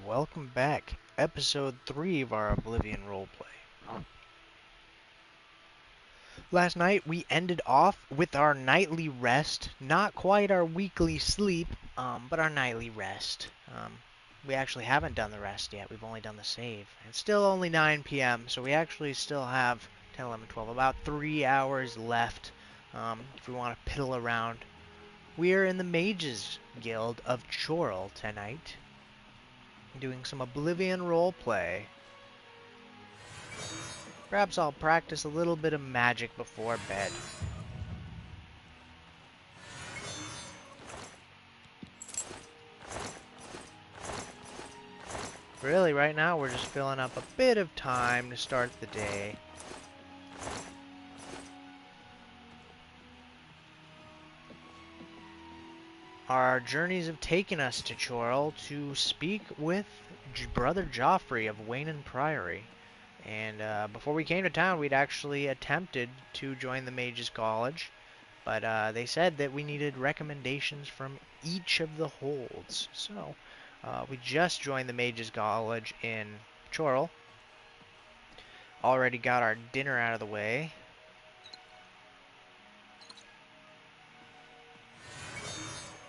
welcome back. Episode 3 of our Oblivion roleplay. Last night we ended off with our nightly rest. Not quite our weekly sleep, but our nightly rest. We actually haven't done the rest yet. We've only done the save. It's still only 9 p.m., so we actually still have 10, 11, 12, about 3 hours left if we want to piddle around. We are in the Mages Guild of Chorrol tonight, doing some Oblivion roleplay. Perhaps I'll practice a little bit of magic before bed. Really, right now we're just filling up a bit of time to start the day. Our journeys have taken us to Chorrol to speak with Brother Joffrey of Wayne Priory. And before we came to town, we'd actually attempted to join the Mages College, but they said that we needed recommendations from each of the holds. So we just joined the Mages College in Chorrol. Already got our dinner out of the way.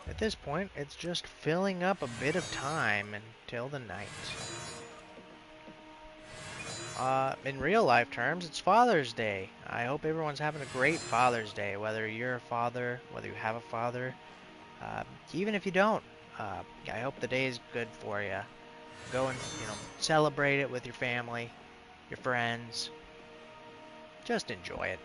At this point, it's just filling up a bit of time until the night. In real life terms, it's Father's Day. I hope everyone's having a great Father's Day, whether you're a father, whether you have a father, even if you don't. I hope the day is good for you. Go and, celebrate it with your family, your friends. Just enjoy it.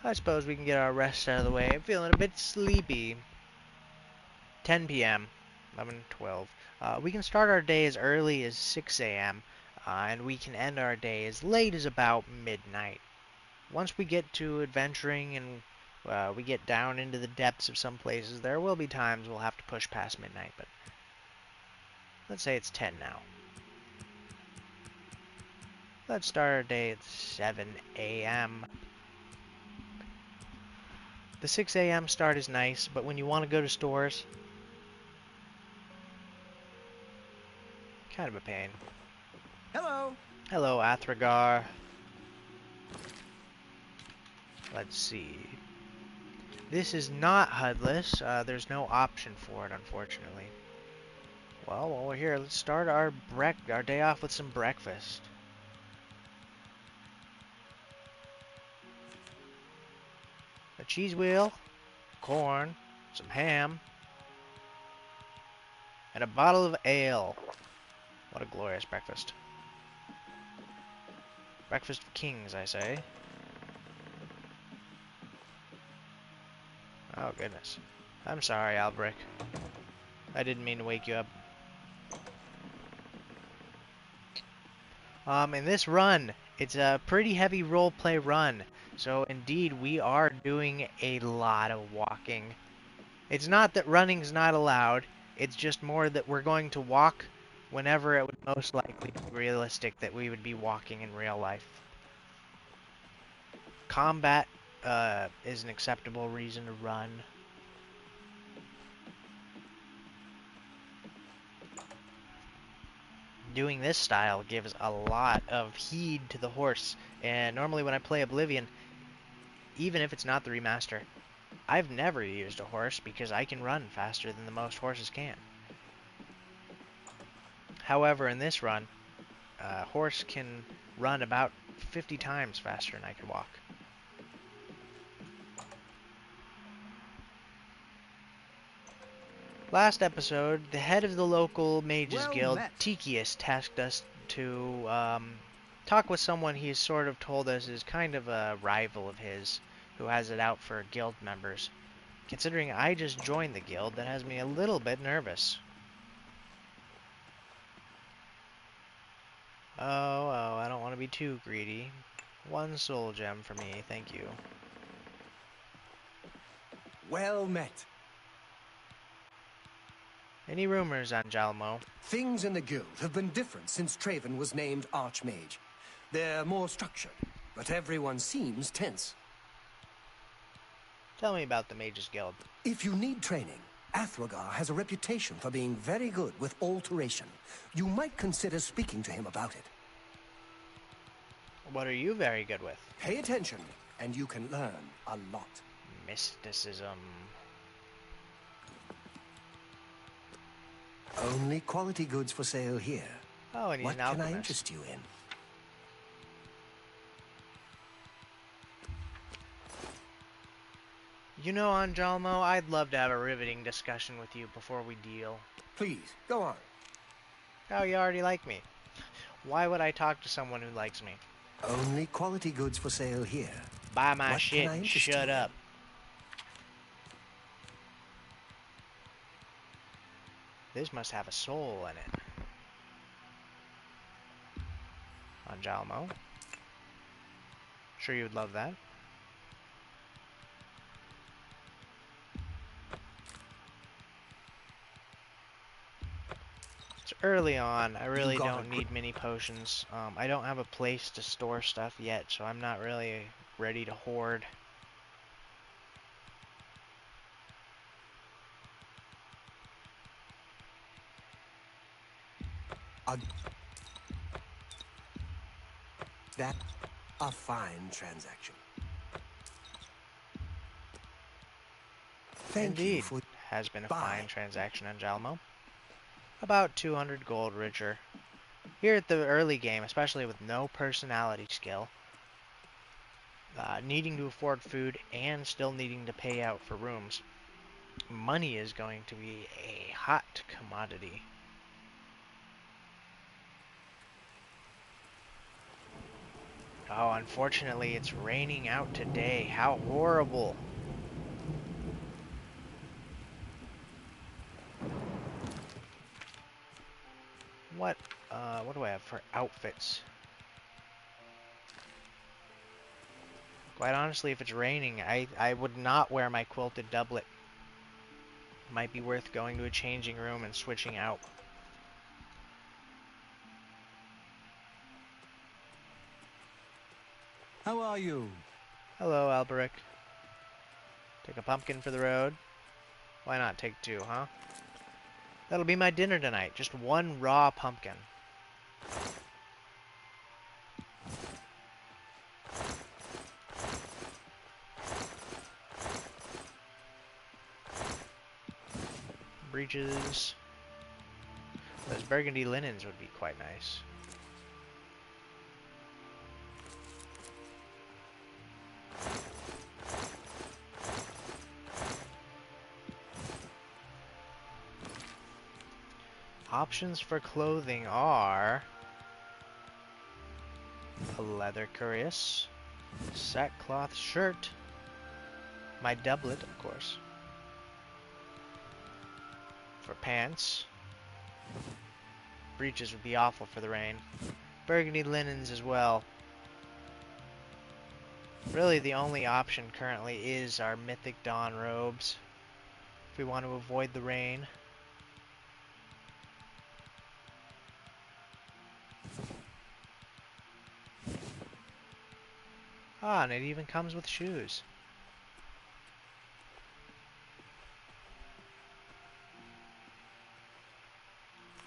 I suppose we can get our rest out of the way. I'm feeling a bit sleepy. 10 p.m. 11, 12. We can start our day as early as 6 a.m. And we can end our day as late as about midnight. Once we get to adventuring and we get down into the depths of some places, there will be times we'll have to push past midnight, but let's say it's 10 now. Let's start our day at 7 a.m. The 6 a.m. start is nice, but when you want to go to stores, kind of a pain. Hello. Hello, Athragar. Let's see. This is not HUDless. There's no option for it, unfortunately. Well, while we're here, let's start our day off with some breakfast. A cheese wheel, corn, some ham, and a bottle of ale. What a glorious breakfast. Breakfast of kings, I say. Oh, goodness. I'm sorry, Albrick. I didn't mean to wake you up. In this run, it's a pretty heavy roleplay run. So, indeed, we are doing a lot of walking. It's not that running's not allowed. It's just more that we're going to walk whenever it would most likely be realistic that we would be walking in real life. Combat is an acceptable reason to run. Doing this style gives a lot of heed to the horse, and normally when I play Oblivion, even if it's not the remaster, I've never used a horse because I can run faster than the most horses can. However, in this run, a horse can run about 50 times faster than I can walk. Last episode, the head of the local Mages Guild, Tikius, tasked us to talk with someone he's sort of told us is kind of a rival of his, who has it out for guild members. Considering I just joined the guild, that has me a little bit nervous. Oh, I don't want to be too greedy. 1 soul gem for me, thank you. Well met. Any rumors, Angelmo? Things in the guild have been different since Traven was named Archmage. They're more structured, but everyone seems tense. Tell me about the Mages Guild. If you need training, Athragar has a reputation for being very good with alteration. You might consider speaking to him about it. What are you very good with? Pay attention, and you can learn a lot. Mysticism. Only quality goods for sale here. Oh, and he's What an can I alchemist. interest you in? You know, Anjalmo, I'd love to have a riveting discussion with you before we deal. Please, go on. Oh, you already like me. Why would I talk to someone who likes me? Only quality goods for sale here. Buy my What shit can I and interest shut you in? up. This must have a soul in it. Anjalmo. Sure you would love that. It's early on. I really don't need many potions. I don't have a place to store stuff yet, so I'm not really ready to hoard. That's a fine transaction. Thank you Indeed, for... has been a Buy. fine transaction, Anjalmo. About 200 gold richer. Here at the early game, especially with no personality skill, needing to afford food and still needing to pay out for rooms, money is going to be a hot commodity. Oh, unfortunately, it's raining out today. How horrible. What do I have for outfits? Quite honestly, if it's raining, I would not wear my quilted doublet. Might be worth going to a changing room and switching out. How are you? Hello, Alberic. Take a pumpkin for the road. Why not take two, huh? That'll be my dinner tonight. Just one raw pumpkin. Breeches. Those burgundy linens would be quite nice. Options for clothing are a leather cuirass, sackcloth shirt, my doublet, of course. For pants, breeches would be awful for the rain. Burgundy linens as well. Really, the only option currently is our Mythic Dawn robes, if we want to avoid the rain. Ah, and it even comes with shoes.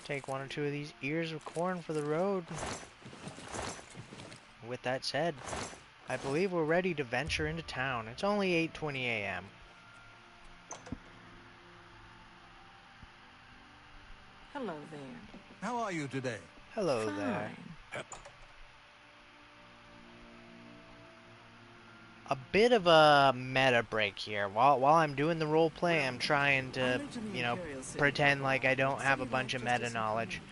Take one or two of these ears of corn for the road. With that said, I believe we're ready to venture into town. It's only 8:20 a.m. Hello there. How are you today? Hello there. Fine. A bit of a meta break here. While I'm doing the role play, I'm trying to, you know, pretend like I don't have a bunch of meta knowledge.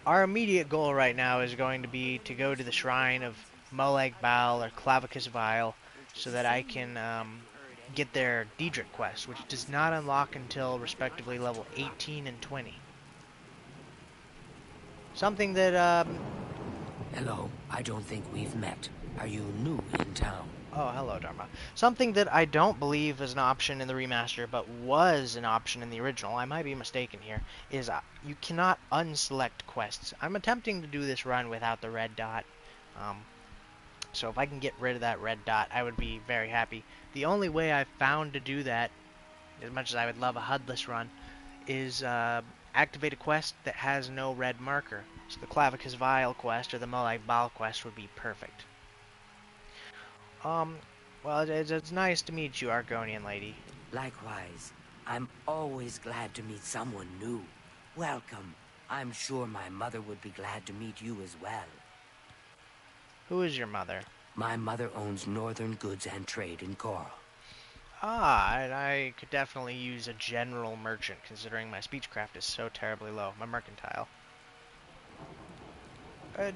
Our immediate goal right now is going to be to go to the shrine of Molag Bal or Clavicus Vile, so that I can get their Daedric quest, which does not unlock until respectively level 18 and 20. Something that Hello, I don't think we've met. Are you new in town? oh, hello, Dharma. Something that I don't believe is an option in the remaster, but was an option in the original, I might be mistaken here, is you cannot unselect quests. I'm attempting to do this run without the red dot. So if I can get rid of that red dot, I would be very happy. The only way I've found to do that, as much as I would love a HUDless run, is activate a quest that has no red marker. So the Clavicus Vial quest or the Molag Bal quest would be perfect. Well, it's nice to meet you, Argonian lady. Likewise, I'm always glad to meet someone new. Welcome. I'm sure my mother would be glad to meet you as well. Who is your mother? My mother owns Northern Goods and Trade in Chorrol. Ah, and I could definitely use a general merchant, considering my speechcraft is so terribly low. My mercantile.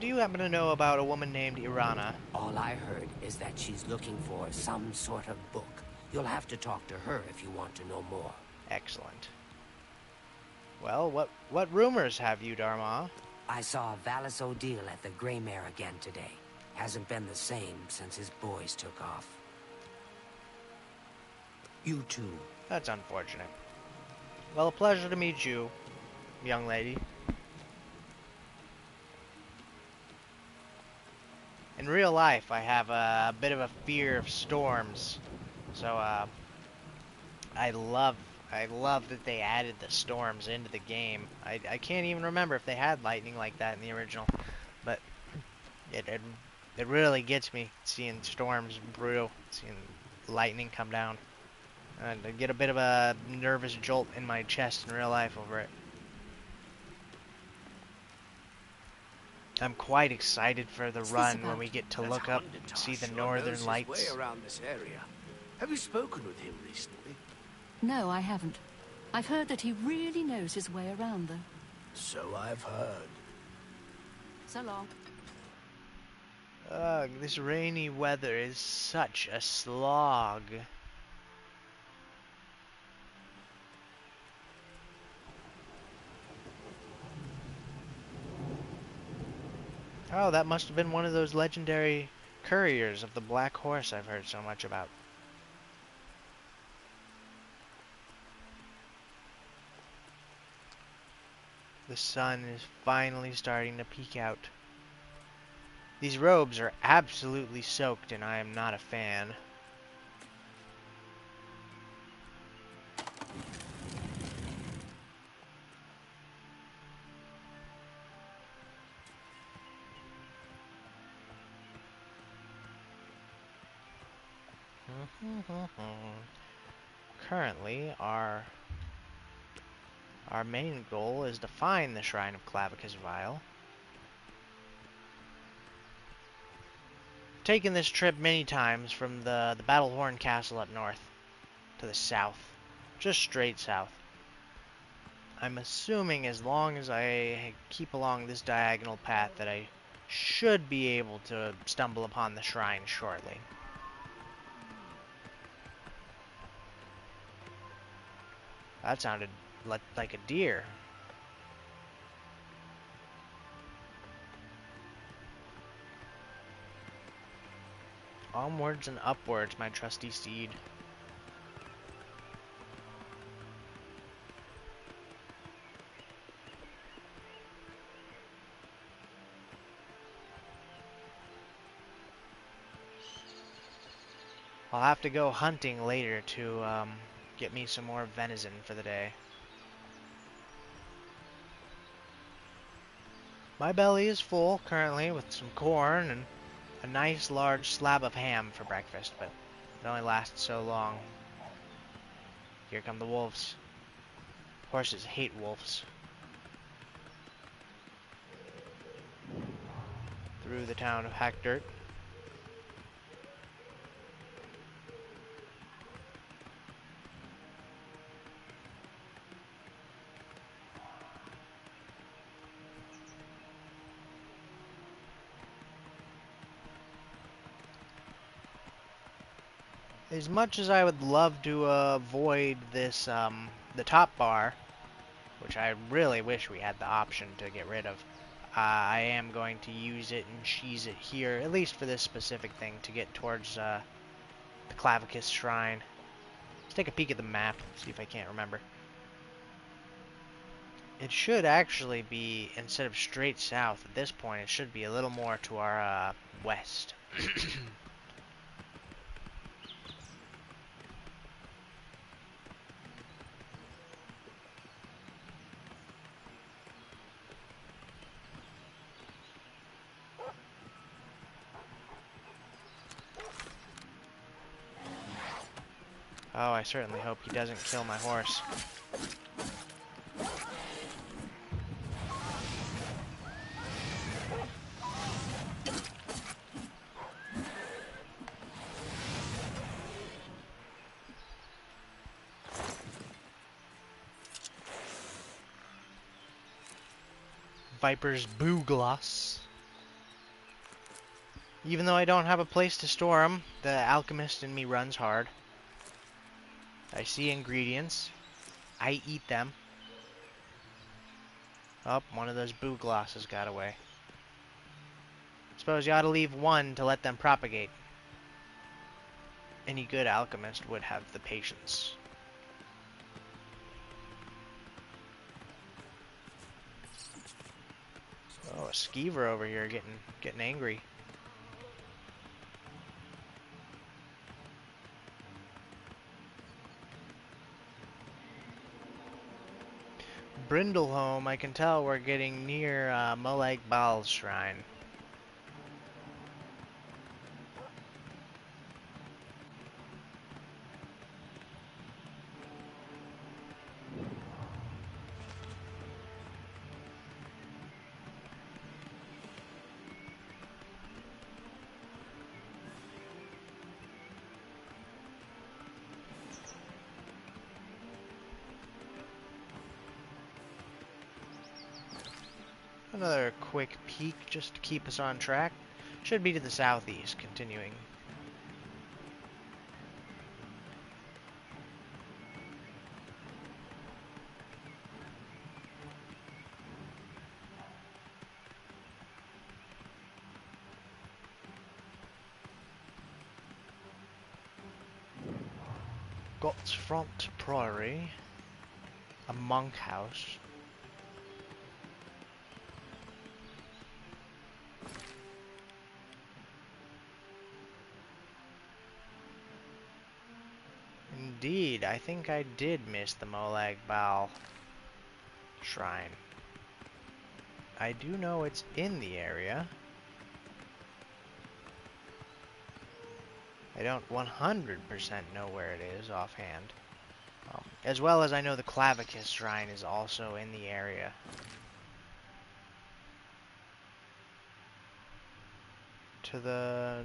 Do you happen to know about a woman named Irana? All I heard is that she's looking for some sort of book. You'll have to talk to her if you want to know more. Excellent. Well, what rumors have you, Dharma? I saw Valis O'Deal at the Grey Mare again today. Hasn't been the same since his boys took off. You too. That's unfortunate. Well, a pleasure to meet you, young lady. In real life, I have a bit of a fear of storms, so I love that they added the storms into the game. I can't even remember if they had lightning like that in the original, but it really gets me seeing storms brew, seeing lightning come down. I get a bit of a nervous jolt in my chest in real life over it. I'm quite excited for the run when we get to look up, see the northern lights. Way around this area. Have you spoken with him recently? No, I haven't. I've heard that he really knows his way around, though. So I've heard. So long. Ugh, this rainy weather is such a slog. Oh, that must have been one of those legendary couriers of the Black Horse I've heard so much about. The sun is finally starting to peek out. These robes are absolutely soaked and I am not a fan. Currently, our main goal is to find the Shrine of Clavicus Vial. Taken this trip many times from the Battlehorn Castle up north to the south, just straight south. I'm assuming as long as I keep along this diagonal path that I should be able to stumble upon the shrine shortly. That sounded like a deer. Onwards and upwards, my trusty steed. I'll have to go hunting later to get me some more venison for the day. My belly is full currently with some corn and a nice large slab of ham for breakfast, but it only lasts so long. Here come the wolves. Horses hate wolves. Through the town of Hackdirt. As much as I would love to avoid this, the top bar, which I really wish we had the option to get rid of, I am going to use it and cheese it here, at least for this specific thing, to get towards the Clavicus Shrine. Let's take a peek at the map, see if I can't remember. It should actually be, instead of straight south at this point, it should be a little more to our west. Oh, I certainly hope he doesn't kill my horse. Viper's Bugloss. Even though I don't have a place to store them, the alchemist in me runs hard. I see ingredients. I eat them. Oh, one of those Buglosses got away. Suppose you ought to leave one to let them propagate. Any good alchemist would have the patience. Oh, a skeever over here getting angry. Brindleholm, I can tell we're getting near Molag Bal's shrine. Another quick peek just to keep us on track. Should be to the southeast, continuing. Ep3-Front Priory, a monk house. Indeed, I think I did miss the Molag Bal shrine. I do know it's in the area. I don't 100% know where it is offhand. As well as I know the Clavicus shrine is also in the area. To the...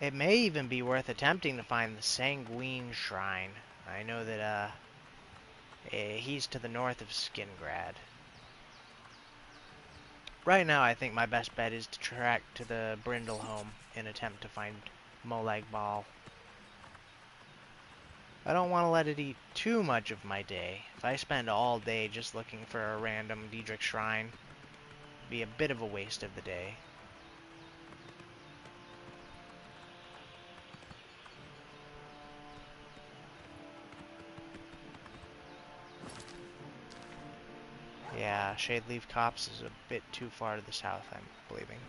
It may even be worth attempting to find the Sanguine shrine. I know that he's to the north of Skingrad. Right now, I think my best bet is to track to the Brindleholm and attempt to find Molag Bal. I don't want to let it eat too much of my day. If I spend all day just looking for a random Daedric shrine, it'd be a bit of a waste of the day. Yeah, Shadeleaf Copse is a bit too far to the south, I'm believing.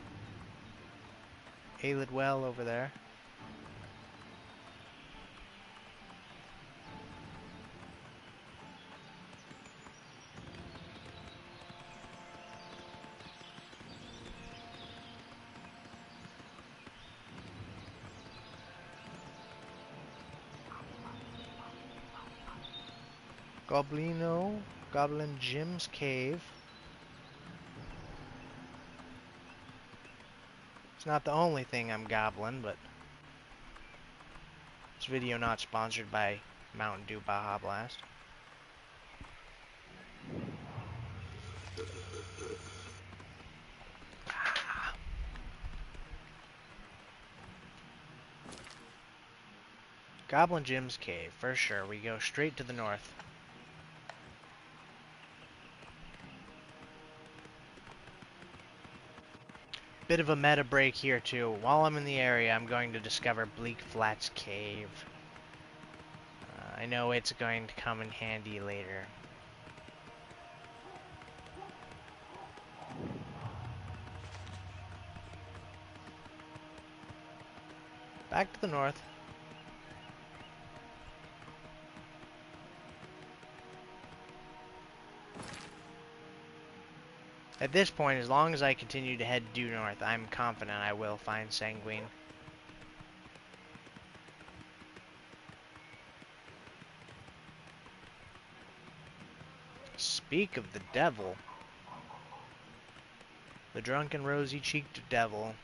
Aelid Well over there. Goblin Jim's Cave. It's not the only thing I'm goblin, but this video not sponsored by Mountain Dew Baja Blast. Goblin Jim's Cave, for sure. We go straight to the north. Bit of a meta break here too. While I'm in the area, I'm going to discover Bleak Flats Cave. I know it's going to come in handy later. Back to the north. At this point, as long as I continue to head due north, I'm confident I will find Sanguine. Speak of the devil. The drunken rosy-cheeked devil.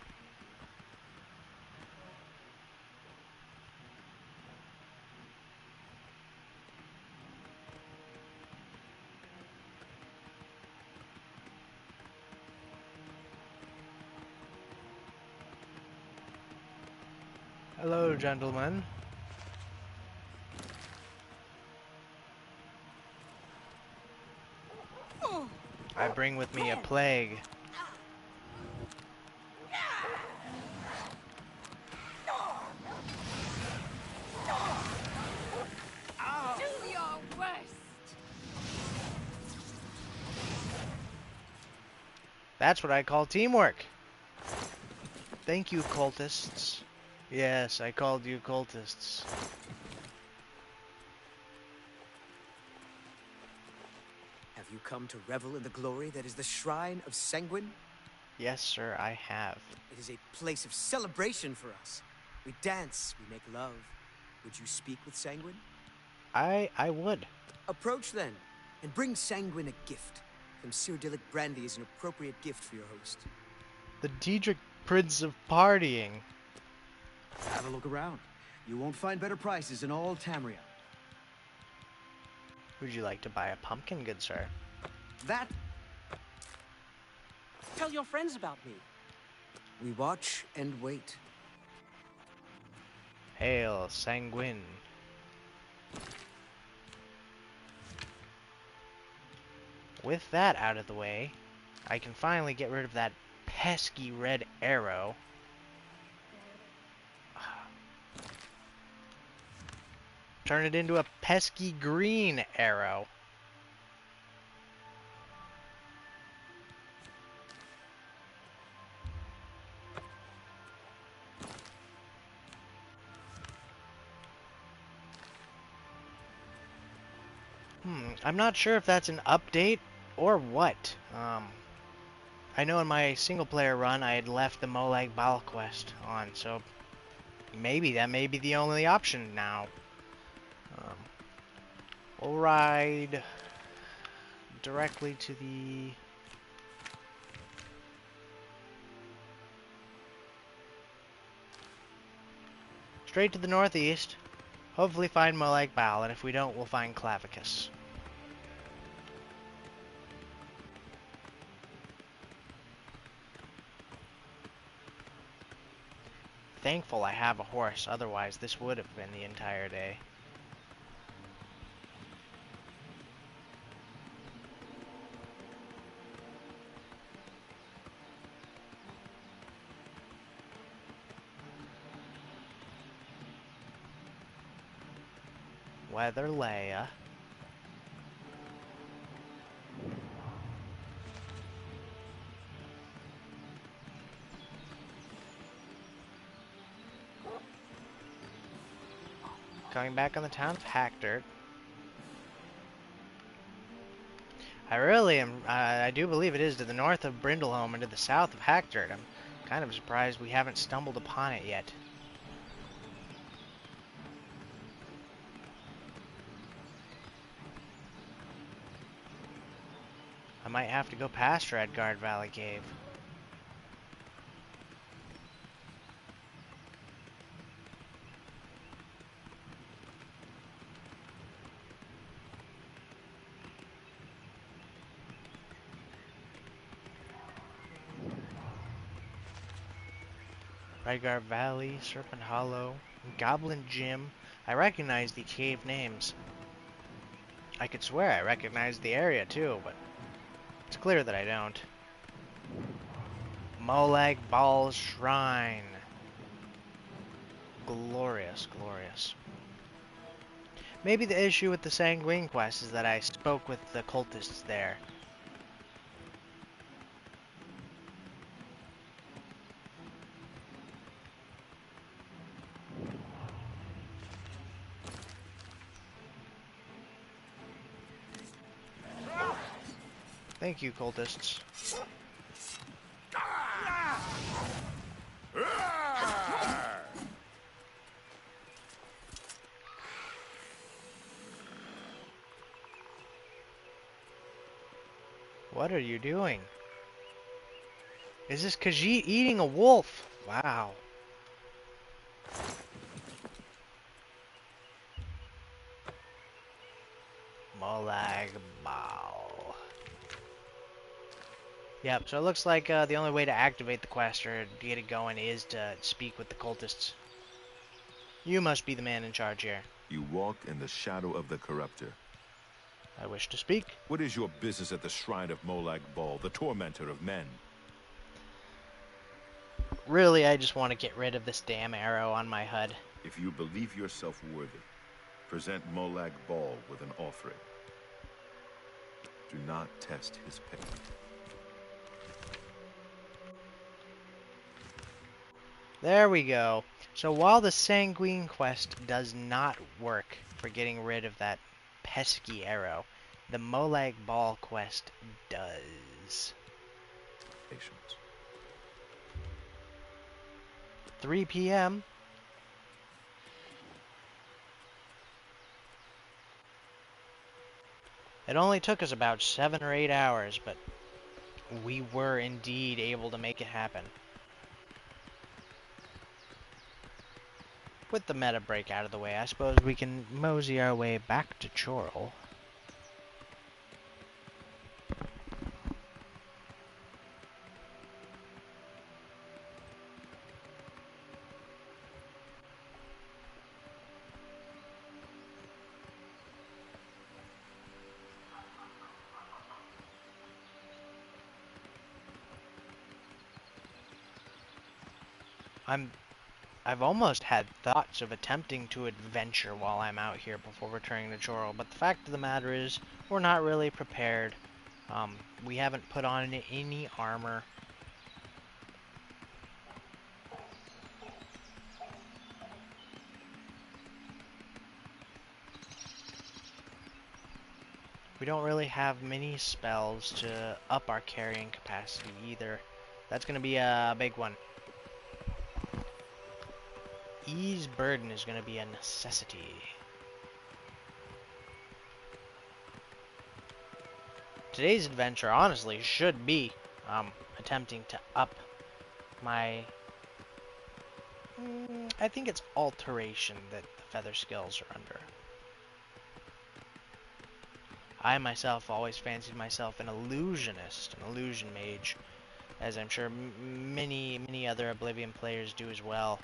Hello, gentlemen. I bring with me a plague. Do your worst. That's what I call teamwork. Thank you, cultists. Yes, I called you cultists. Have you come to revel in the glory that is the shrine of Sanguine? Yes, sir, I have. It is a place of celebration for us. We dance, we make love. Would you speak with Sanguine? I would. Approach then, and bring Sanguine a gift. Some Cyrodiilic brandy is an appropriate gift for your host. The Diedrich Prince of Partying. Have a look around. You won't find better prices in all Tamriel. Would you like to buy a pumpkin, good sir? That Tell your friends about me. We watch and wait. Hail, Sanguine. With that out of the way, I can finally get rid of that pesky red arrow. Turn it into a pesky green arrow. I'm not sure if that's an update or what. I know in my single player run I had left the Molag Bal quest on, so maybe that may be the only option now. We'll ride directly to the... straight to the northeast. Hopefully find Molag Bal, and if we don't, we'll find Clavicus. Thankful I have a horse, otherwise this would have been the entire day. Weather Leia. Coming back on the town of Hackdirt. I really am, I do believe it is to the north of Brindleholm and to the south of Hackdirt. I'm kind of surprised we haven't stumbled upon it yet. I might have to go past Redguard Valley Cave. Redguard Valley, Serpent Hollow, Goblin Gym. I recognize the cave names. I could swear I recognize the area too, but it's clear that I don't. Molag Bal Shrine. Glorious, glorious. Maybe the issue with the Sanguine quest is that I spoke with the cultists there. Thank you, cultists. What are you doing? Is this Khajiit eating a wolf? Wow. Molag Bal. Yep, so it looks like the only way to activate the quest or to get it going is to speak with the cultists. You must be the man in charge here. You walk in the shadow of the corruptor. I wish to speak. What is your business at the shrine of Molag Bal, the tormentor of men? Really, I just want to get rid of this damn arrow on my HUD. If you believe yourself worthy, present Molag Bal with an offering. Do not test his payment. There we go. So while the Sanguine quest does not work for getting rid of that pesky arrow, the Molag Bal quest does. Patience. 3 p.m. It only took us about 7 or 8 hours, but we were indeed able to make it happen. With the meta break out of the way, I suppose we can mosey our way back to Chorrol. I've almost had thoughts of attempting to adventure while I'm out here before returning to Chorrol, but the fact of the matter is, we're not really prepared. We haven't put on any armor. We don't really have many spells to up our carrying capacity either. That's going to be a big one. Ease burden is going to be a necessity. Today's adventure, honestly, should be attempting to up my... I think it's alteration that the feather skills are under. I myself always fancied myself an illusionist, an illusion mage, as I'm sure many other Oblivion players do as well.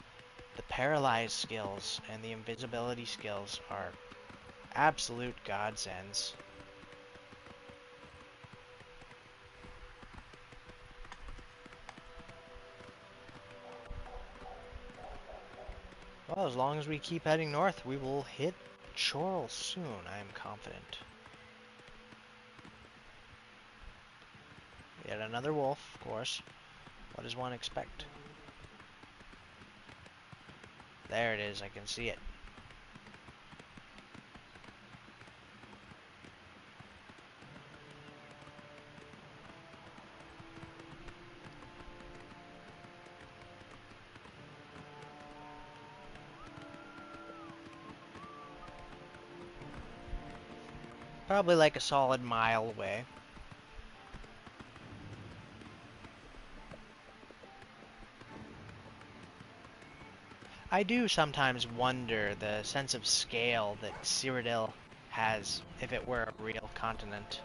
The paralyzed skills and the invisibility skills are absolute godsends. Well, as long as we keep heading north, we will hit Chorrol soon, I am confident. Yet another wolf, of course. What does one expect? There it is, I can see it. Probably like a solid mile away. I do sometimes wonder the sense of scale that Cyrodiil has if it were a real continent.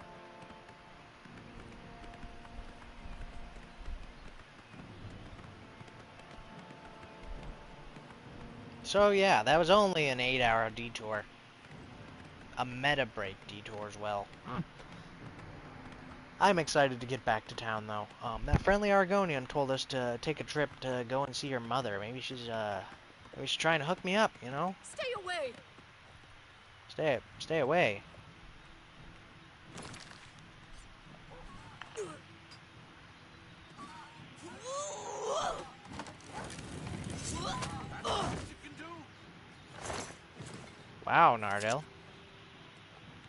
So yeah, that was only an 8-hour detour. A meta break detour as well. I'm excited to get back to town though. That friendly Argonian told us to take a trip to go and see her mother. Maybe she's trying to hook me up, you know? Stay away! Stay away. Wow, Nardell.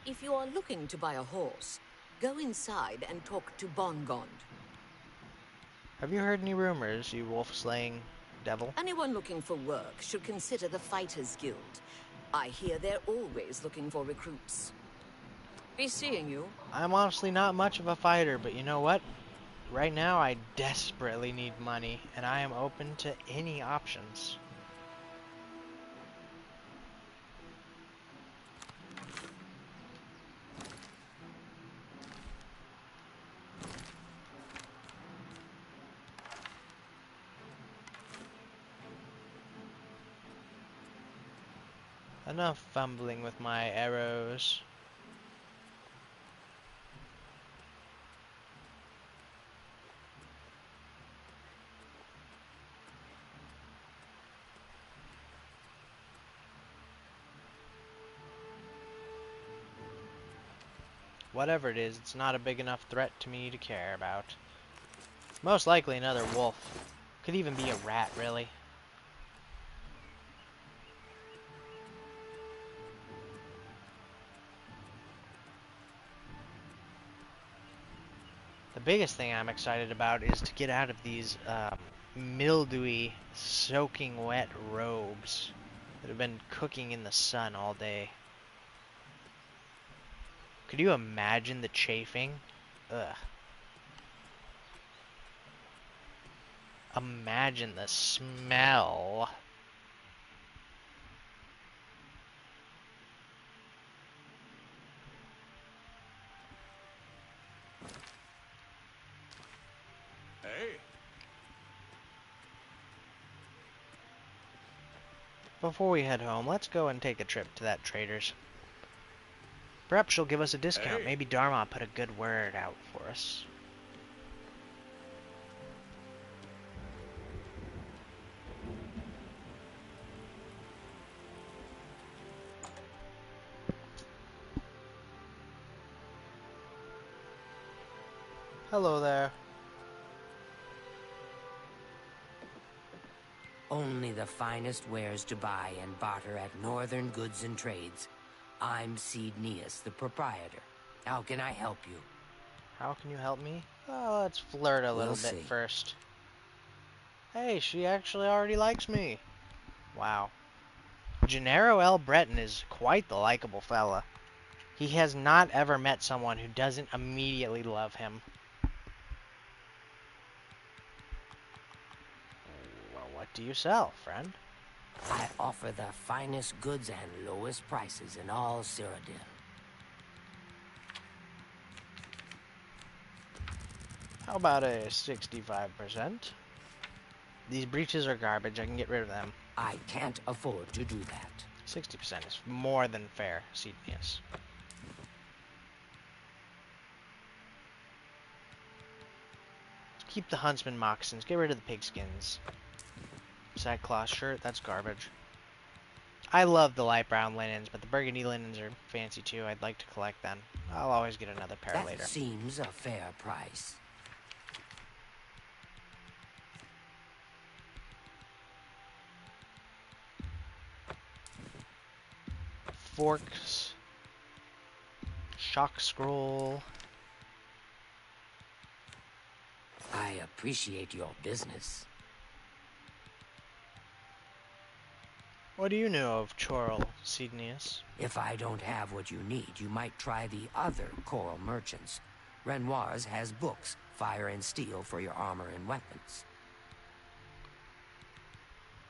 If you are looking to buy a horse, Go inside and talk to Bongond. Have you heard any rumors, you wolf-slaying devil? Anyone looking for work should consider the Fighters Guild. I hear they're always looking for recruits. Be seeing you. I'm honestly not much of a fighter, but you know what? Right now I desperately need money, and I am open to any options. Enough fumbling with my arrows. Whatever it is, it's not a big enough threat to me to care about. Most likely another wolf. Could even be a rat, really. The biggest thing I'm excited about is to get out of these mildewy, soaking wet robes that have been cooking in the sun all day. Could you imagine the chafing? Ugh. Imagine the smell. Hey. Before we head home, let's go and take a trip to that trader's. Perhaps she'll give us a discount. Hey. Maybe Dharma put a good word out for us. Hello there. Only the finest wares to buy and barter at Northern Goods and Trades. I'm Cednius, the proprietor. How can I help you? How can you help me? Oh, let's flirt a little bit first. Hey, she actually already likes me. Wow. Gennaro L. Breton is quite the likable fella. He has not ever met someone who doesn't immediately love him. Well, what do you sell, friend? I offer the finest goods and lowest prices in all Cyrodiil. How about a 65%? These breeches are garbage. I can get rid of them. I can't afford to do that. 60% is more than fair, Cednius. Keep the huntsman moccasins. Get rid of the pigskins. Sackcloth shirt, that's garbage. I love the light brown linens, but the burgundy linens are fancy too. I'd like to collect them. I'll always get another pair later. That seems a fair price. Forks. Shock scroll. I appreciate your business. What do you know of Chorrol, Cednius? If I don't have what you need, you might try the other Chorrol merchants. Renoir's has books, fire and steel for your armor and weapons.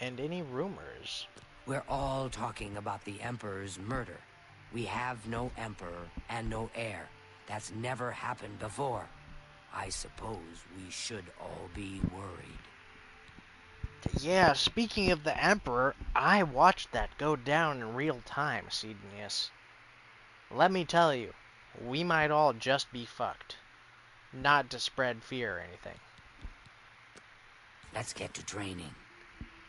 And any rumors? We're all talking about the Emperor's murder. We have no Emperor and no heir. That's never happened before. I suppose we should all be worried. Yeah, speaking of the Emperor, I watched that go down in real time, Cednius. Let me tell you, we might all just be fucked. Not to spread fear or anything. Let's get to training.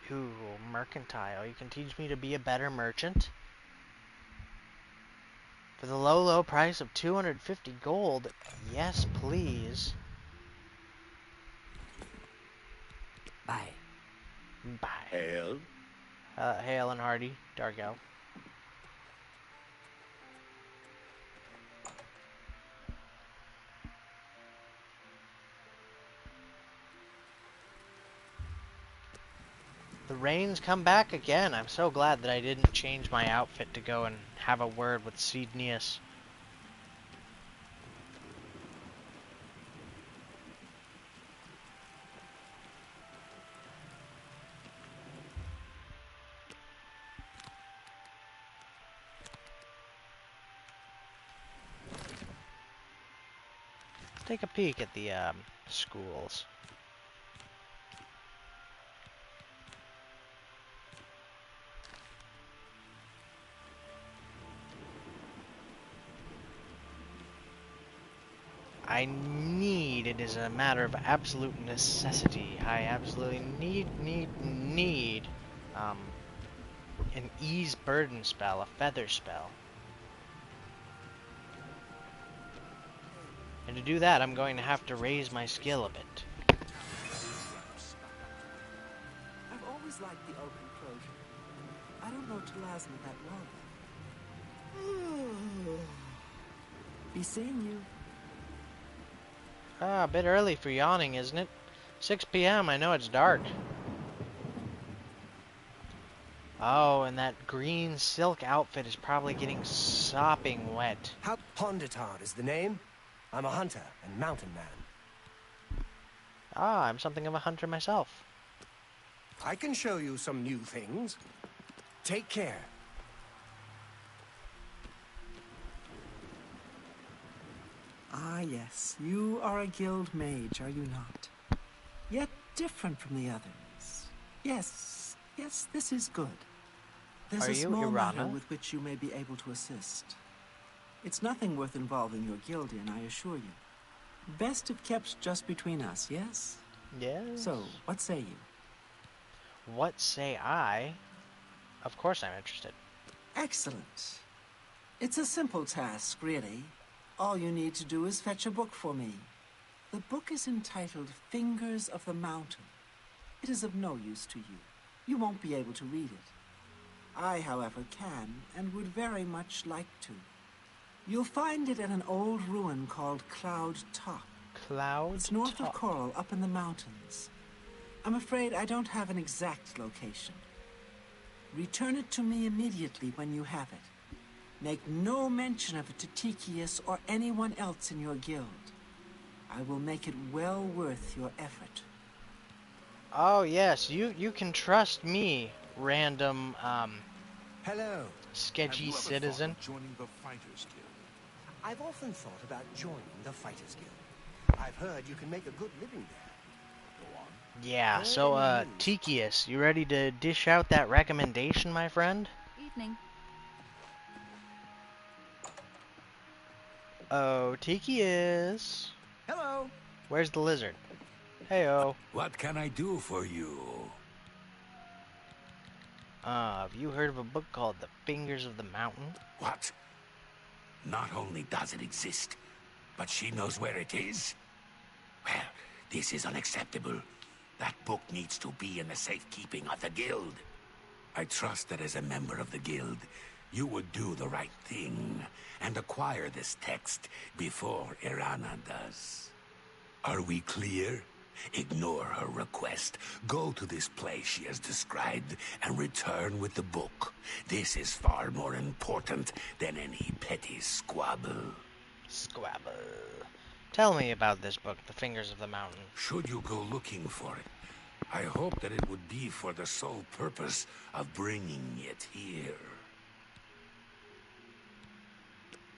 Ooh, mercantile. You can teach me to be a better merchant? For the low, low price of 250 gold, yes, please. Bye. Bye. Hail. Hail and hearty, Dargel. The rain's come back again. I'm so glad that I didn't change my outfit to go and have a word with Cydnius. Take a peek at the schools. It is a matter of absolute necessity. I absolutely need an ease burden spell, a feather spell. And to do that, I'm going to have to raise my skill a bit. I've always liked the open closure. I don't know Telasma that well. Be seeing you. Ah, a bit early for yawning, isn't it? 6 p.m., I know it's dark. Oh, and that green silk outfit is probably getting sopping wet. How Ponditar is the name? I'm a hunter and mountain man. Ah, I'm something of a hunter myself. I can show you some new things. Take care. Ah, yes. You are a guild mage, are you not? Yet different from the others. Yes, this is good. There's a small matter with which you may be able to assist. It's nothing worth involving your guild in, I assure you. Best if kept just between us, yes? Yes. So, what say you? What say I? Of course I'm interested. Excellent. It's a simple task, really. All you need to do is fetch a book for me. The book is entitled Fingers of the Mountain. It is of no use to you. You won't be able to read it. I, however, can, and would very much like to. You'll find it at an old ruin called Cloud Top. It's north of Chorrol, up in the mountains. I'm afraid I don't have an exact location. Return it to me immediately when you have it. Make no mention of it to Tychius or anyone else in your guild. I will make it well worth your effort. Oh yes, you can trust me, random Hello. sketchy citizen. Joining the Fighters Guild. I've often thought about joining the Fighters Guild. I've heard you can make a good living there. Go on. Yeah, so Tychius, you ready to dish out that recommendation, my friend? Evening. Oh, Tychius. Hello. Where's the lizard? Heyo. What can I do for you? Have you heard of a book called The Fingers of the Mountain? What? Not only does it exist, but she knows where it is? Well, this is unacceptable. That book needs to be in the safekeeping of the guild. I trust that as a member of the guild, you would do the right thing and acquire this text before Irana does. Are we clear? Ignore her request. Go to this place she has described and return with the book. This is far more important than any petty squabble. Squabble. Tell me about this book, The Fingers of the Mountain. Should you go looking for it, I hope that it would be for the sole purpose of bringing it here.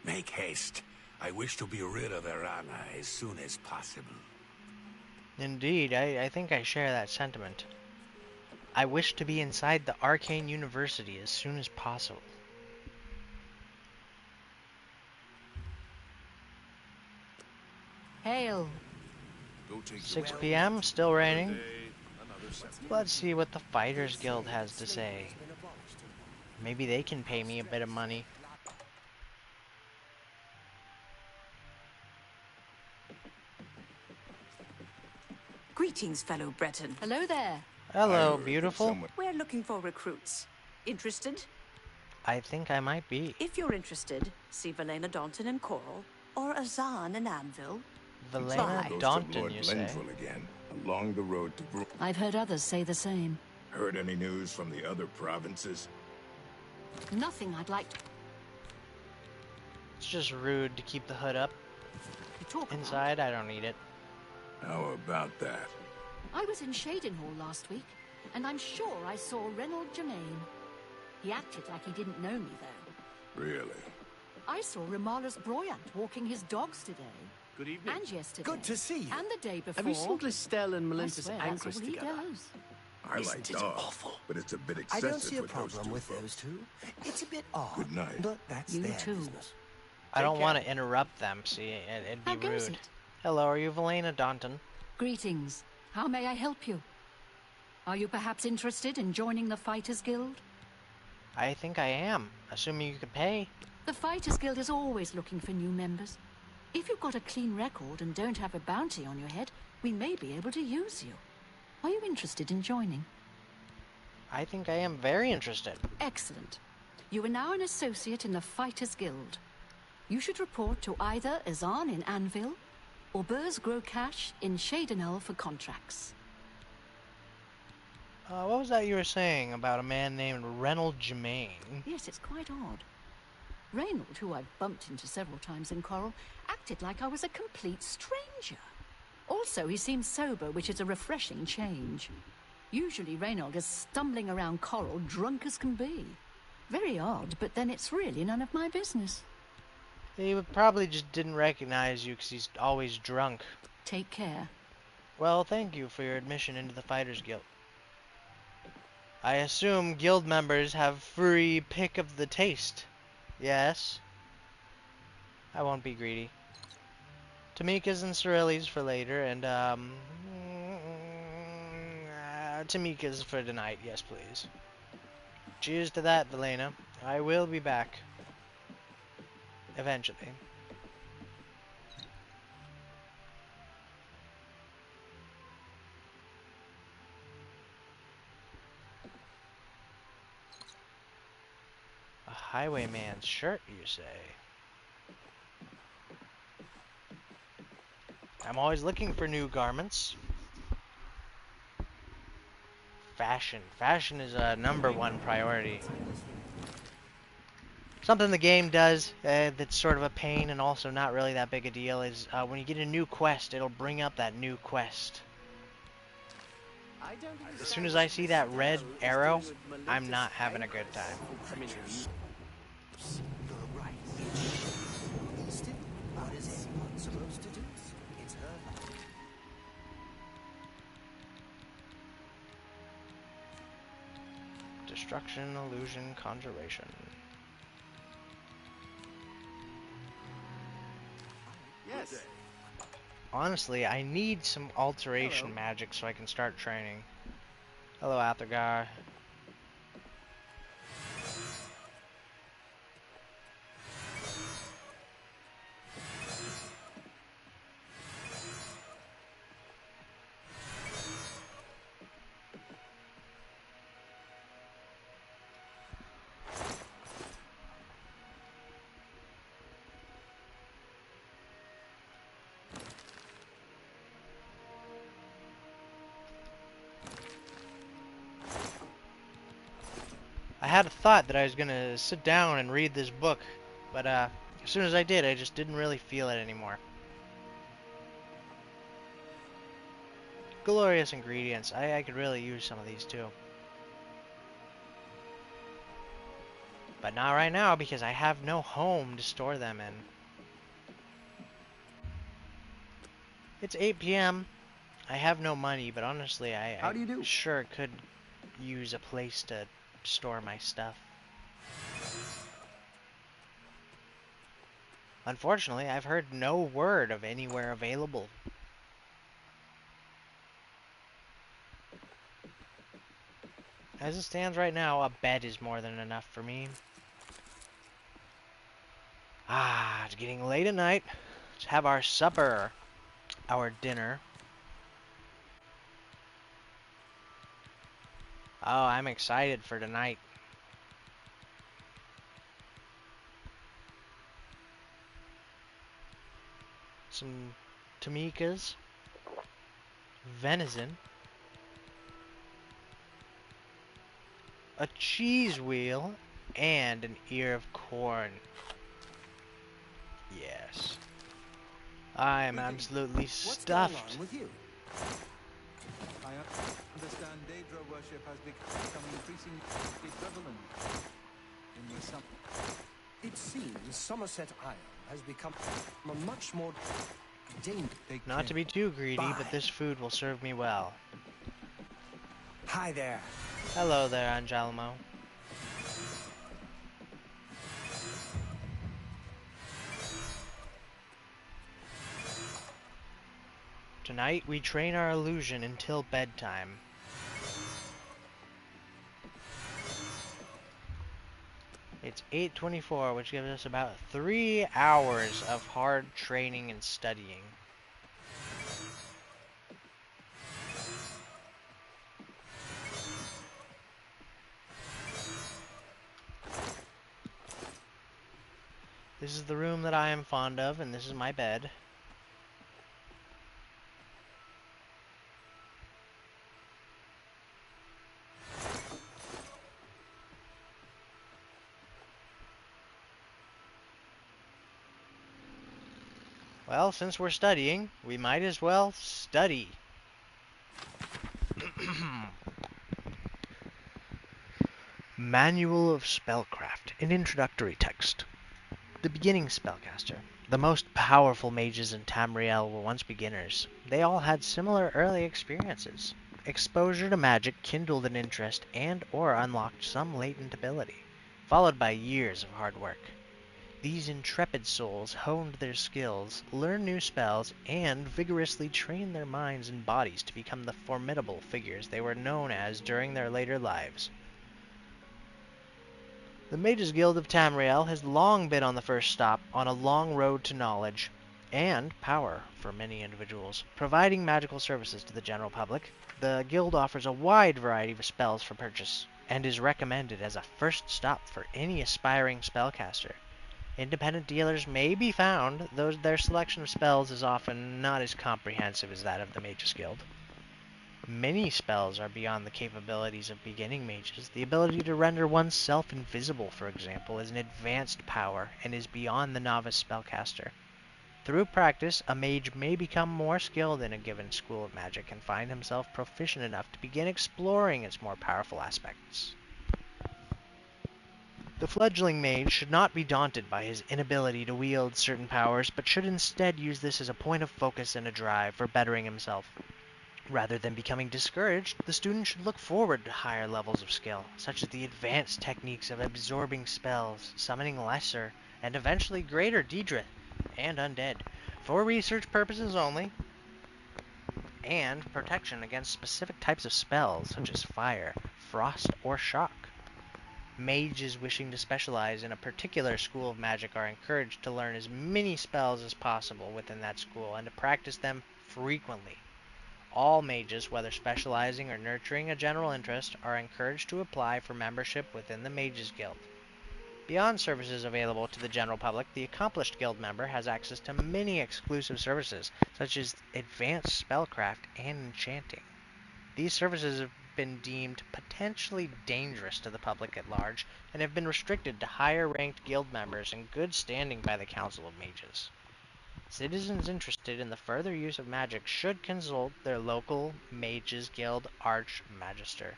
Make haste. I wish to be rid of Irana as soon as possible. Indeed, I think I share that sentiment. I wish to be inside the Arcane University as soon as possible. Hail. 6 p.m., still raining. Let's see what the Fighters Guild has to say. Maybe they can pay me a bit of money. Greetings, fellow Breton. Hello there. Hello, beautiful. We're looking for recruits. Interested? I think I might be. If you're interested, see Valena Daunton in Chorrol, or Azan in Anvil. Valena Daunton, you say? Again, along the road to I've heard others say the same. Heard any news from the other provinces? Nothing I'd like to It's just rude to keep the hood up. talk about. Inside, I don't need it. How about that? I was in Shadenhall last week, and I'm sure I saw Reynold Germain. He acted like he didn't know me, though. Really? I saw Romalis Broyant walking his dogs today. Good evening. And yesterday. Good to see you. And the day before. Have you seen Glistel and I Melinta's swear that's anchors all he together? does. I Isn't like it dogs, awful? but it's a bit I excessive don't see a with problem with folks. those two. It's a bit odd. Good night. But that's You their too. business. I don't want to interrupt them, see, it'd be How goes rude. it? Hello, are you Valena Daunton? Greetings. How may I help you? Are you perhaps interested in joining the Fighters Guild? I think I am, assuming you could pay. The Fighters Guild is always looking for new members. If you've got a clean record and don't have a bounty on your head, we may be able to use you. Are you interested in joining? I think I am very interested. Excellent. You are now an associate in the Fighters Guild. You should report to either Azan in Anvil or Burz Grokash in Shadenhall for contracts. What was that you were saying about a man named Reynold Germain? Yes, it's quite odd. Reynold, who I've bumped into several times in Chorrol, acted like I was a complete stranger. Also, he seems sober, which is a refreshing change. Usually Reynold is stumbling around Chorrol drunk as can be. Very odd, but then it's really none of my business. He probably just didn't recognize you because he's always drunk. Take care. Well, thank you for your admission into the Fighters Guild. I assume guild members have free pick of the taste. Yes? I won't be greedy. Tamika's and Sorelli's for later, and, Tamika's for tonight, yes please. Cheers to that, Valena. I will be back. Eventually. A highwayman's shirt, you say? I'm always looking for new garments. Fashion. Fashion is a #1 priority. Something the game does that's sort of a pain and also not really that big a deal is when you get a new quest, it'll bring up that new quest. As soon as I see that red arrow, I'm not having a good time. You're right. Still, what is anyone supposed to do? It's her life. Destruction, illusion, conjuration. Yes. Honestly, I need some alteration magic so I can start training. Hello, Athergar. I had a thought that I was gonna sit down and read this book, but as soon as I did, I just didn't really feel it anymore. Glorious ingredients. I could really use some of these too. But not right now because I have no home to store them in. It's 8 p.m. I have no money, but honestly, I sure could use a place to store my stuff. Unfortunately, I've heard no word of anywhere available. As it stands right now, a bed is more than enough for me. Ah, it's getting late at night. Let's have our supper. Our dinner. Oh, I'm excited for tonight. Some Tamikas. Venison. a cheese wheel, and an ear of corn. Yes. I am absolutely What's going stuffed. on with you? I understand Daedra worship has become increasingly prevalent in the summer. It seems Somerset Isle has become a much more dangerous. Not to be too greedy, but this food will serve me well. Hi there. Hello there, Angelmo. Tonight, we train our illusion until bedtime. It's 8:24, which gives us about 3 hours of hard training and studying. This is the room that I am fond of, and this is my bed. Well, since we're studying, we might as well study. Manual of Spellcraft, an introductory text. The beginning spellcaster. The most powerful mages in Tamriel were once beginners. They all had similar early experiences. Exposure to magic kindled an interest and/or unlocked some latent ability, followed by years of hard work. These intrepid souls honed their skills, learned new spells, and vigorously trained their minds and bodies to become the formidable figures they were known as during their later lives. The Mages Guild of Tamriel has long been on the first stop on a long road to knowledge and power for many individuals. Providing magical services to the general public, the guild offers a wide variety of spells for purchase and is recommended as a first stop for any aspiring spellcaster. Independent dealers may be found, though their selection of spells is often not as comprehensive as that of the Mages Guild. Many spells are beyond the capabilities of beginning mages. The ability to render oneself invisible, for example, is an advanced power and is beyond the novice spellcaster. Through practice, a mage may become more skilled in a given school of magic and find himself proficient enough to begin exploring its more powerful aspects. The fledgling mage should not be daunted by his inability to wield certain powers, but should instead use this as a point of focus and a drive for bettering himself. Rather than becoming discouraged, the student should look forward to higher levels of skill, such as the advanced techniques of absorbing spells, summoning lesser, and eventually greater Daedra and undead, for research purposes only, and protection against specific types of spells, such as fire, frost, or shock. Mages wishing to specialize in a particular school of magic are encouraged to learn as many spells as possible within that school and to practice them frequently. All mages, whether specializing or nurturing a general interest, are encouraged to apply for membership within the Mages Guild. Beyond services available to the general public, the accomplished guild member has access to many exclusive services, such as advanced spellcraft and enchanting. These services have been deemed potentially dangerous to the public at large, and have been restricted to higher-ranked guild members in good standing by the Council of Mages. Citizens interested in the further use of magic should consult their local Mages Guild Archmagister.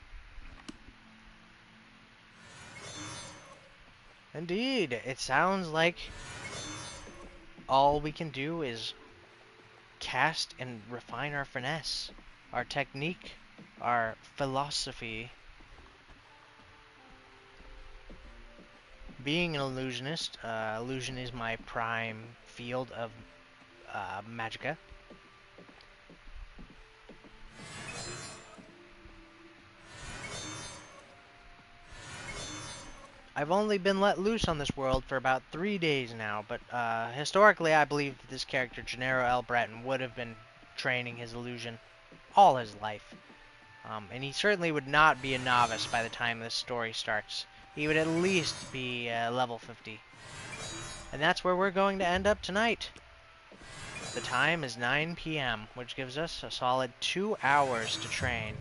Indeed, it sounds like all we can do is cast and refine our finesse, our technique, our philosophy. Being an illusionist, illusion is my prime field of magicka. I've only been let loose on this world for about 3 days now, but historically I believe that this character, Gennaro L. Breton, would have been training his illusion all his life. And he certainly would not be a novice by the time this story starts. He would at least be level 50. And that's where we're going to end up tonight. The time is 9 p.m., which gives us a solid 2 hours to train.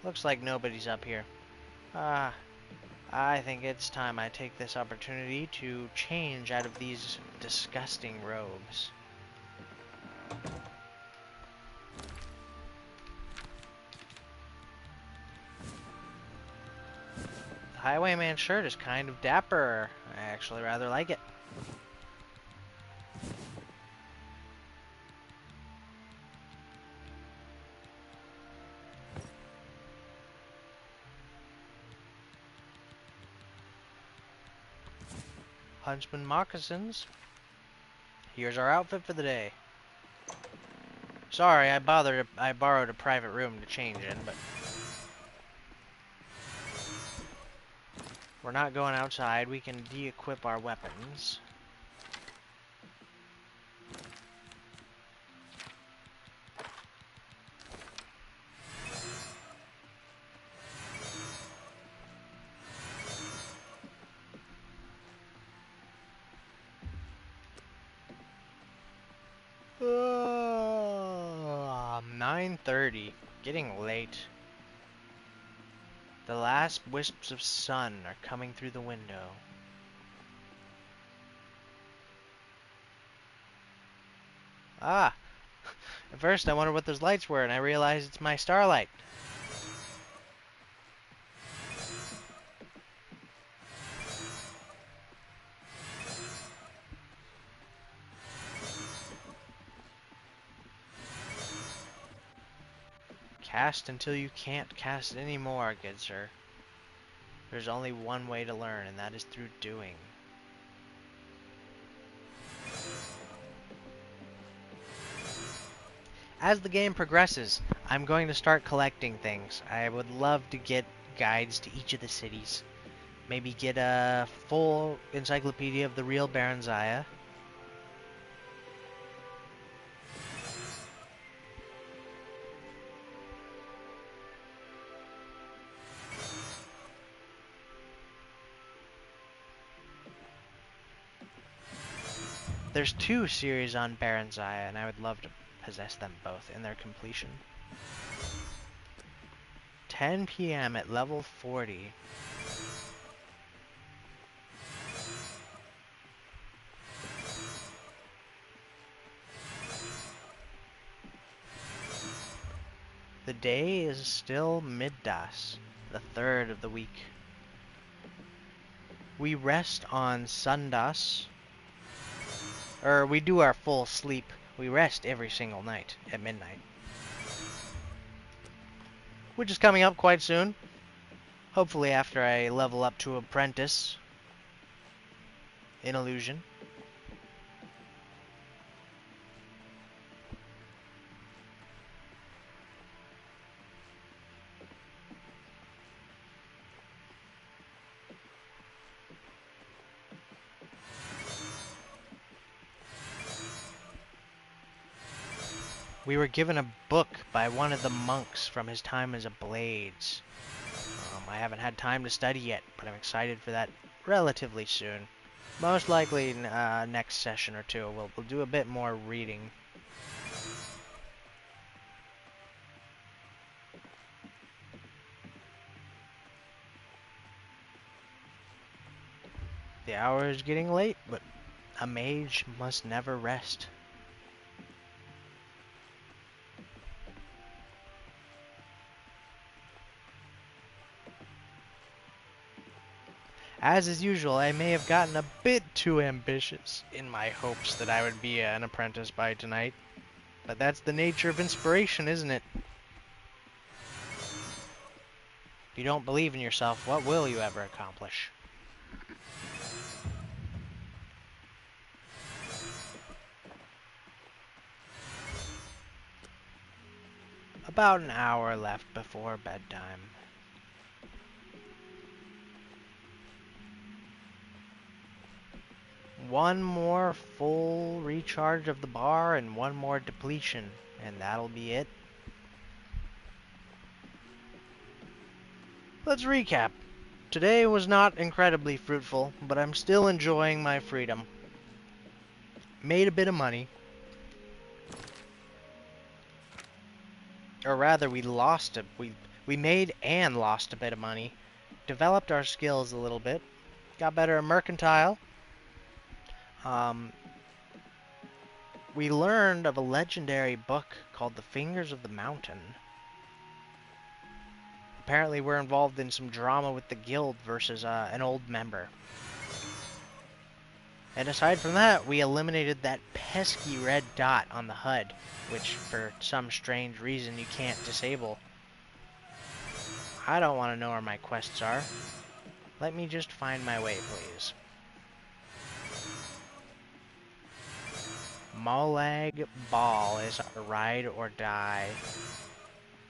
Looks like nobody's up here. Ah, I think it's time I take this opportunity to change out of these disgusting robes. The highwayman shirt is kind of dapper. I actually rather like it. Huntsman moccasins. Here's our outfit for the day. Sorry, I borrowed a private room to change in, but we're not going outside. We can de-equip our weapons. Oh, 9:30. Getting late. The last wisps of sun are coming through the window. Ah! At first I wondered what those lights were, and I realized it's my starlight. Cast until you can't cast anymore, good sir. There's only one way to learn, and that is through doing. As the game progresses, I'm going to start collecting things. I would love to get guides to each of the cities. Maybe get a full encyclopedia of the real Baron Zaya. There's 2 series on Baron Zaya, and I would love to possess them both in their completion. 10 p.m. at level 40. The day is still middas, the 3rd of the week. We rest on Sundas. We do our full sleep. We rest every single night at midnight. Which is coming up quite soon. Hopefully after I level up to Apprentice in Illusion. We were given a book by one of the monks from his time as a Blades. I haven't had time to study yet, but I'm excited for that relatively soon. Most likely next session or two. We'll do a bit more reading. The hour is getting late, but a mage must never rest. As is usual, I may have gotten a bit too ambitious in my hopes that I would be an apprentice by tonight. But that's the nature of inspiration, isn't it? If you don't believe in yourself, what will you ever accomplish? About an hour left before bedtime. One more full recharge of the bar and one more depletion, and that'll be it. Let's recap. Today was not incredibly fruitful, but I'm still enjoying my freedom. Made a bit of money. Or rather, we lost it. We We made and lost a bit of money. Developed our skills a little bit. Got better at mercantile. We learned of a legendary book called The Fingers of the Mountain. Apparently we're involved in some drama with the guild versus an old member. And aside from that, we eliminated that pesky red dot on the HUD, which for some strange reason you can't disable. I don't want to know where my quests are. Let me just find my way, please. Molag Ball is our ride or die,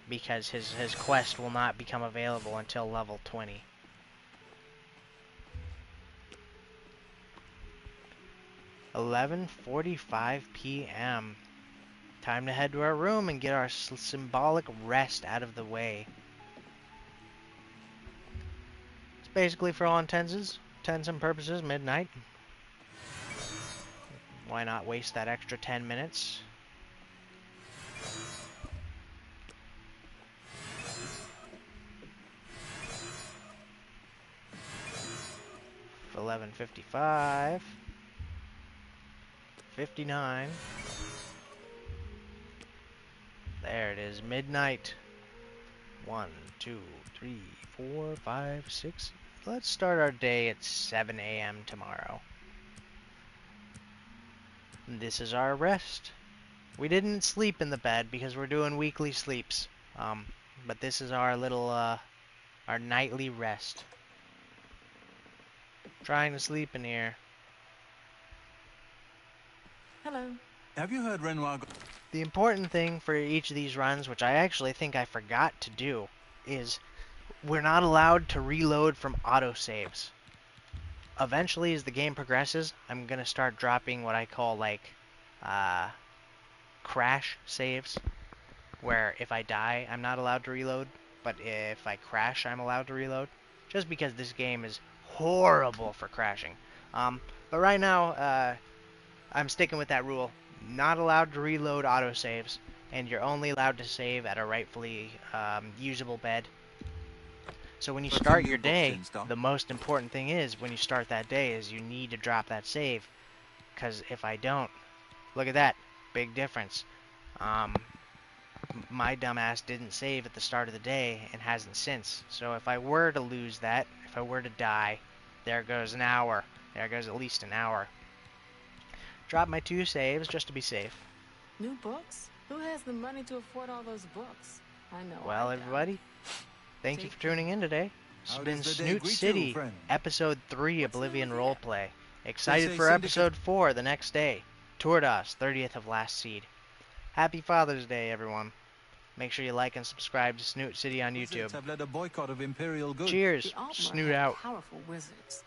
because his quest will not become available until level 20. $11:45 p.m. Time to head to our room and get our symbolic rest out of the way. It's basically, for all intents and purposes, midnight. Why not waste that extra 10 minutes? $11:55. 59. There it is, midnight. 1, 2, 3, 4, 5, 6. Let's start our day at 7 a.m. tomorrow. This is our rest. We didn't sleep in the bed because we're doing weekly sleeps. But this is our little, our nightly rest. Trying to sleep in here. Hello. Have you heard Renoir? The important thing for each of these runs, which I actually think I forgot to do, is we're not allowed to reload from autosaves. Eventually, as the game progresses, I'm going to start dropping what I call, like, crash saves, where if I die, I'm not allowed to reload, but if I crash, I'm allowed to reload, just because this game is horrible for crashing. But right now, I'm sticking with that rule. Not allowed to reload autosaves, and you're only allowed to save at a rightfully usable bed. So when you start your day, the most important thing is, when you start that day, is you need to drop that save. Because if I don't, look at that, big difference. My dumbass didn't save at the start of the day and hasn't since. So if I were to lose that, if I were to die, there goes an hour. There goes at least an hour. Drop my 2 saves just to be safe. New books? Who has the money to afford all those books? I know. Well, everybody, thank you for tuning in today. This has been Snoot City, Episode 3, Oblivion Roleplay. Excited for Episode 4 the next day. Tordas, 30th of Last Seed. Happy Father's Day, everyone. Make sure you like and subscribe to Snoot City on YouTube. Have led a boycott of Imperial goods. Cheers. The Altmer Snoot had out. powerful wizards.